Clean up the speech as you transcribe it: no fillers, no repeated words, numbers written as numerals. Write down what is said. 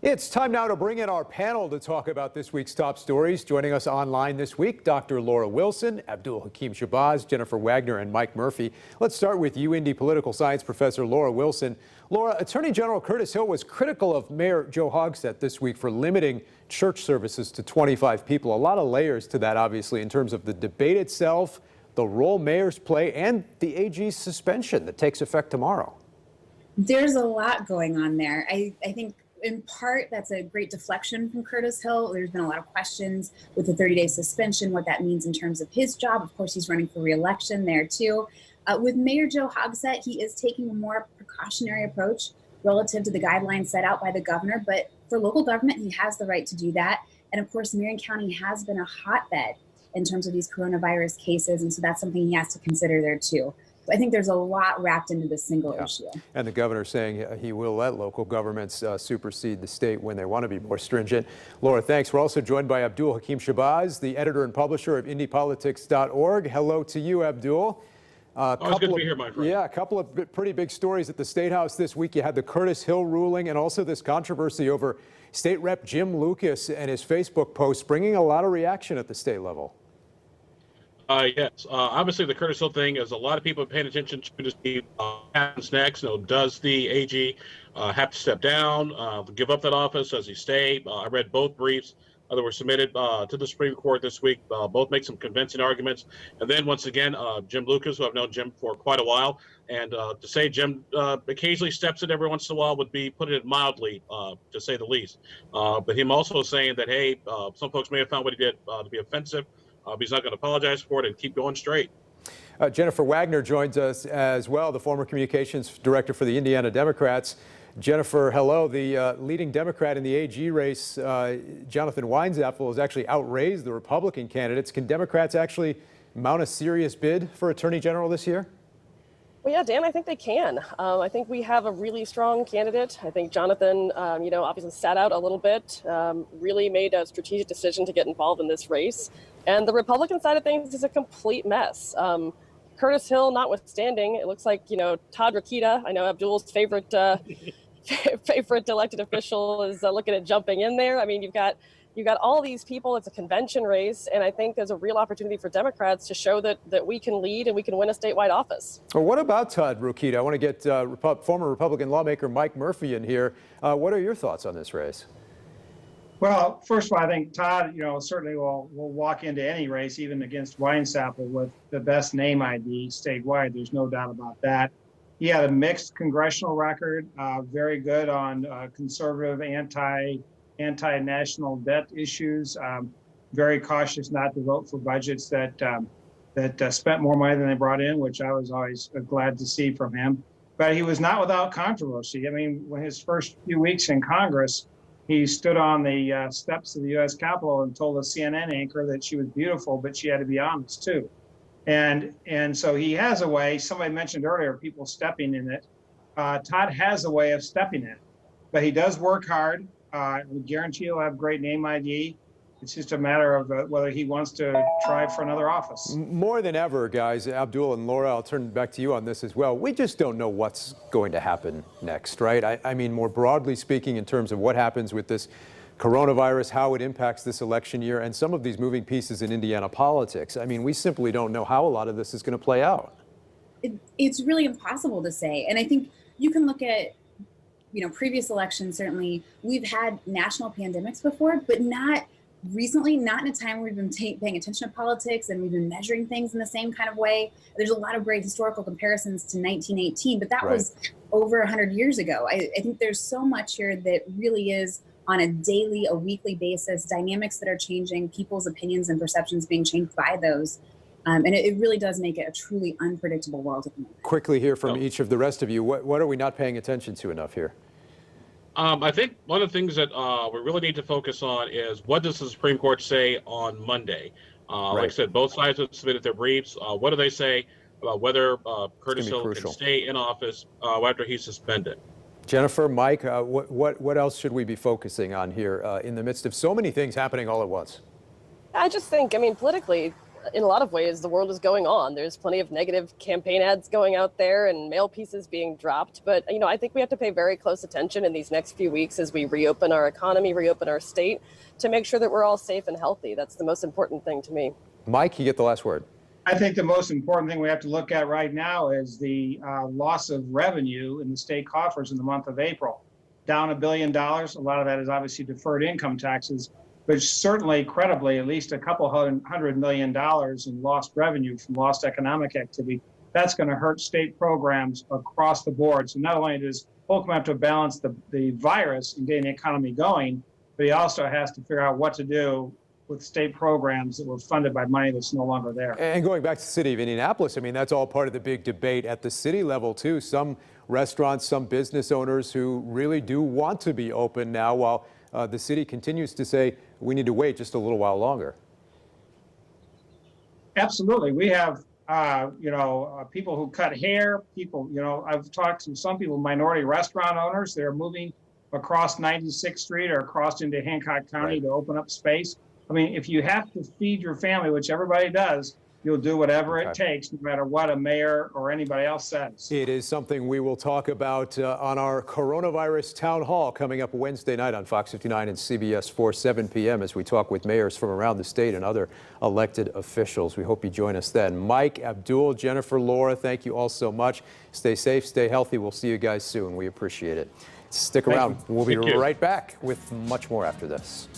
It's time now to bring in our panel to talk about this week's top stories. Joining us online this week, Dr. Laura Wilson, Abdul Hakim Shabazz, Jennifer Wagner, and Mike Murphy. Let's start with you, Indy political science professor Laura Wilson. Laura, Attorney General Curtis Hill was critical of Mayor Joe Hogsett this week for limiting church services to 25 people. A lot of layers to that, obviously, in terms of the debate itself, the role mayors play, and the AG's suspension that takes effect tomorrow. There's a lot going on there. I think in part, that's a great deflection from Curtis Hill. There's been a lot of questions with the 30-day suspension, what that means in terms of his job. Of course, he's running for re-election there, too. With Mayor Joe Hogsett, he is taking a more precautionary approach relative to the guidelines set out by the governor. But for local government, he has the right to do that. And of course, Marion County has been a hotbed in terms of these coronavirus cases. And so that's something he has to consider there, too. I think there's a lot wrapped into this single issue. And the governor saying he will let local governments supersede the state when they want to be more stringent. Laura, thanks. We're also joined by Abdul Hakim Shabazz, the editor and publisher of IndyPolitics.org. Hello to you, Abdul. Always good to be here, my friend. Yeah, a couple of pretty big stories at the State House this week. You had the Curtis Hill ruling and also this controversy over State Rep Jim Lucas and his Facebook post, bringing a lot of reaction at the state level. Yes, obviously the Curtis Hill thing is a lot of people paying attention to see what happens next. Does the AG have to step down, give up that office? Does he stay? I read both briefs that were submitted to the Supreme Court this week. Both make some convincing arguments. And then once again, Jim Lucas, who I've known Jim for quite a while, and to say Jim occasionally steps in every once in a while would be putting it mildly, to say the least. But him also saying that, hey, some folks may have found what he did to be offensive. He's not going to apologize for it and keep going straight. Jennifer Wagner joins us as well, the former communications director for the Indiana Democrats. Jennifer, hello. The leading Democrat in the AG race, Jonathan Weinzapfel, has actually outraised the Republican candidates. Can Democrats actually mount a serious bid for Attorney General this year? Well, yeah, Dan, I think they can. I think we have a really strong candidate. I think Jonathan, obviously sat out a little bit, really made a strategic decision to get involved in this race. And the Republican side of things is a complete mess. Curtis Hill notwithstanding, it looks like, Todd Rokita, I know Abdul's favorite favorite elected official, is looking at jumping in there. I mean, you've got all these people. It's a convention race, and I think there's a real opportunity for Democrats to show that we can lead and we can win a statewide office. Well, what about Todd Rokita? I want to get former Republican lawmaker Mike Murphy in here. What are your thoughts on this race? Well, first of all, I think Todd, certainly will walk into any race, even against Weinzapfel, with the best name ID statewide. There's no doubt about that. He had a mixed congressional record, very good on conservative, anti-national debt issues, very cautious not to vote for budgets that spent more money than they brought in, which I was always glad to see from him. But he was not without controversy. I mean, when his first few weeks in Congress, he stood on the steps of the U.S. Capitol and told a CNN anchor that she was beautiful, but she had to be honest too. And so he has a way. Somebody mentioned earlier, people stepping in it. Todd has a way of stepping in it, but he does work hard. We guarantee he'll have great name ID. It's just a matter of whether he wants to try for another office. More than ever, guys, Abdul and Laura, I'll turn back to you on this as well. We just don't know what's going to happen next, right? I mean, more broadly speaking, in terms of what happens with this coronavirus, how it impacts this election year, and some of these moving pieces in Indiana politics. I mean, we simply don't know how a lot of this is going to play out. It's really impossible to say. And I think you can look at previous elections. Certainly we've had national pandemics before, but not recently, not in a time where we've been paying attention to politics and we've been measuring things in the same kind of way. There's a lot of great historical comparisons to 1918, but that was over 100 years ago. I think there's so much here that really is on a daily, a weekly basis, dynamics that are changing, people's opinions and perceptions being changed by those. And it really does make it a truly unpredictable world at the moment. Quickly hear from each of the rest of you. What are we not paying attention to enough here? I think one of the things that we really need to focus on is what does the Supreme Court say on Monday? Like I said, both sides have submitted their briefs. What do they say about whether Curtis Hill can stay in office after he's suspended? Jennifer, Mike, what else should we be focusing on here in the midst of so many things happening all at once? I just think, politically, in a lot of ways, the world is going on. There's plenty of negative campaign ads going out there and mail pieces being dropped. But, I think we have to pay very close attention in these next few weeks as we reopen our economy, reopen our state, to make sure that we're all safe and healthy. That's the most important thing to me. Mike, you get the last word. I think the most important thing we have to look at right now is the loss of revenue in the state coffers in the month of April. Down $1 billion. A lot of that is obviously deferred income taxes, but certainly credibly, at least a couple $100 million in lost revenue from lost economic activity. That's going to hurt state programs across the board. So not only does Holcomb have to balance the virus and getting the economy going, but he also has to figure out what to do with state programs that were funded by money that's no longer there. And going back to the city of Indianapolis, I mean, that's all part of the big debate at the city level, too. Some restaurants, some business owners who really do want to be open now, while the city continues to say we need to wait just a little while longer. Absolutely. We have, people who cut hair, people, I've talked to some people, minority restaurant owners, they're moving across 96th Street or across into Hancock County to open up space. I mean, if you have to feed your family, which everybody does, you'll do whatever it takes, no matter what a mayor or anybody else says. It is something we will talk about on our coronavirus town hall coming up Wednesday night on Fox 59 and CBS 4, 7 p.m. as we talk with mayors from around the state and other elected officials. We hope you join us then. Mike, Abdul, Jennifer, Laura, thank you all so much. Stay safe, stay healthy. We'll see you guys soon. We appreciate it. Stick around. We'll be right back with much more after this.